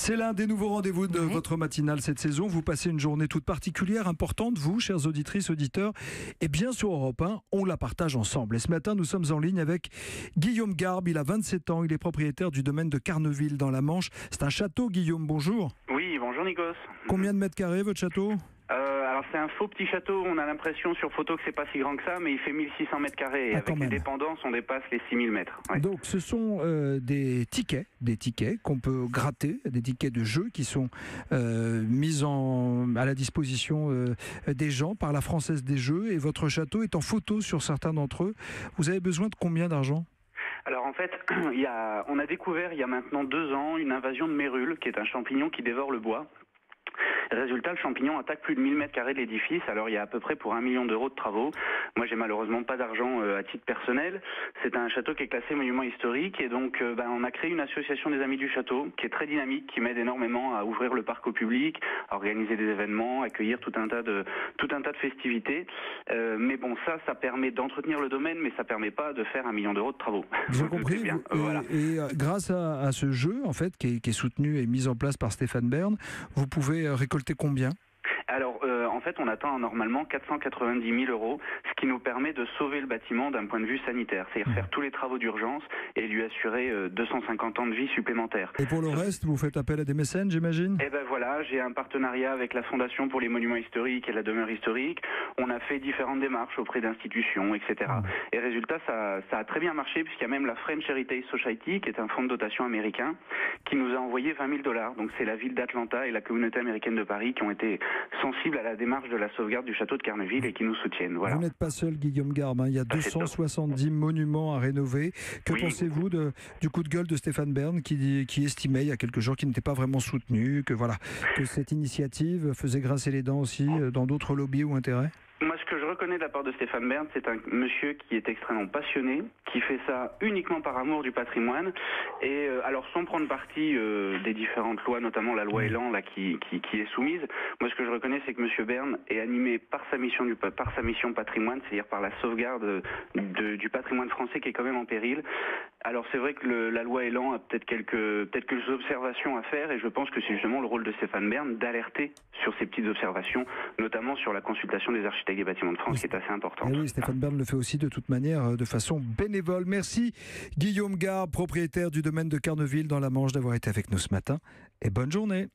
C'est l'un des nouveaux rendez-vous de votre matinale cette saison. Vous passez une journée toute particulière, importante, vous, chers auditrices, auditeurs. Et bien sur Europe 1, on la partage ensemble. Et ce matin, nous sommes en ligne avec Guillaume Garbe. Il a 27 ans. Il est propriétaire du domaine de Carneville dans la Manche. C'est un château, Guillaume. Bonjour. Oui, bonjour Nikos. Combien de mètres carrés, votre château ? Alors c'est un faux petit château, on a l'impression sur photo que c'est pas si grand que ça, mais il fait 1600 mètres carrés et avec les dépendances on dépasse les 6000 mètres. Ouais. Donc ce sont des tickets qu'on peut gratter, des tickets de jeu qui sont mis à la disposition des gens par la Française des Jeux, et votre château est en photo sur certains d'entre eux. Vous avez besoin de combien d'argent ? Alors en fait, on a découvert il y a maintenant 2 ans une invasion de mérules, qui est un champignon qui dévore le bois. Résultat, le champignon attaque plus de 1000 mètres carrés de l'édifice. Alors il y a à peu près pour 1 million d'euros de travaux. Moi j'ai malheureusement pas d'argent à titre personnel. C'est un château qui est classé monument historique et donc on a créé une association des amis du château qui est très dynamique, qui m'aide énormément à ouvrir le parc au public, à organiser des événements, accueillir tout un tas de festivités. Mais bon, ça permet d'entretenir le domaine, mais ça permet pas de faire 1 million d'euros de travaux. J'ai compris. Bien. Voilà. Et grâce à ce jeu en fait qui est soutenu et mis en place par Stéphane Bern, vous pouvez récolter combien ? Alors, en fait, on atteint normalement 490 000 euros, ce qui nous permet de sauver le bâtiment d'un point de vue sanitaire, c'est-à-dire faire tous les travaux d'urgence et lui assurer 250 ans de vie supplémentaire. Et pour le reste, vous faites appel à des mécènes, j'imagine ? Eh ben voilà, j'ai un partenariat avec la Fondation pour les monuments historiques et la demeure historique. On a fait différentes démarches auprès d'institutions, etc. Et résultat, ça a très bien marché, puisqu'il y a même la French Heritage Society, qui est un fonds de dotation américain, qui nous a envoyé $20 000. Donc c'est la ville d'Atlanta et la communauté américaine de Paris qui ont été sensibles à la démarche de la sauvegarde du château de Carneville et qui nous soutiennent. Voilà. Vous n'êtes pas seul, Guillaume Garbe, il y a 270 monuments à rénover. Que pensez-vous du coup de gueule de Stéphane Bern qui estimait il y a quelques jours qu'il n'était pas vraiment soutenu, que cette initiative faisait grincer les dents aussi dans d'autres lobbies ou intérêts ? Moi, ce que je reconnais de la part de Stéphane Bern, c'est un monsieur qui est extrêmement passionné, qui fait ça uniquement par amour du patrimoine. Et alors, sans prendre parti des différentes lois, notamment la loi Elan là, qui est soumise, moi, ce que je reconnais, c'est que monsieur Bern est animé par sa mission patrimoine, c'est-à-dire par la sauvegarde du patrimoine français qui est quand même en péril. Alors, c'est vrai que la loi Elan a peut-être quelques observations à faire, et je pense que c'est justement le rôle de Stéphane Bern d'alerter sur ces petites observations, notamment sur la consultation des architectes des bâtiments de France, qui est assez importante. Oui, Stéphane Bern le fait aussi de toute manière, de façon bénévole. Merci Guillaume Garbe, propriétaire du domaine de Carneville dans la Manche, d'avoir été avec nous ce matin, et bonne journée.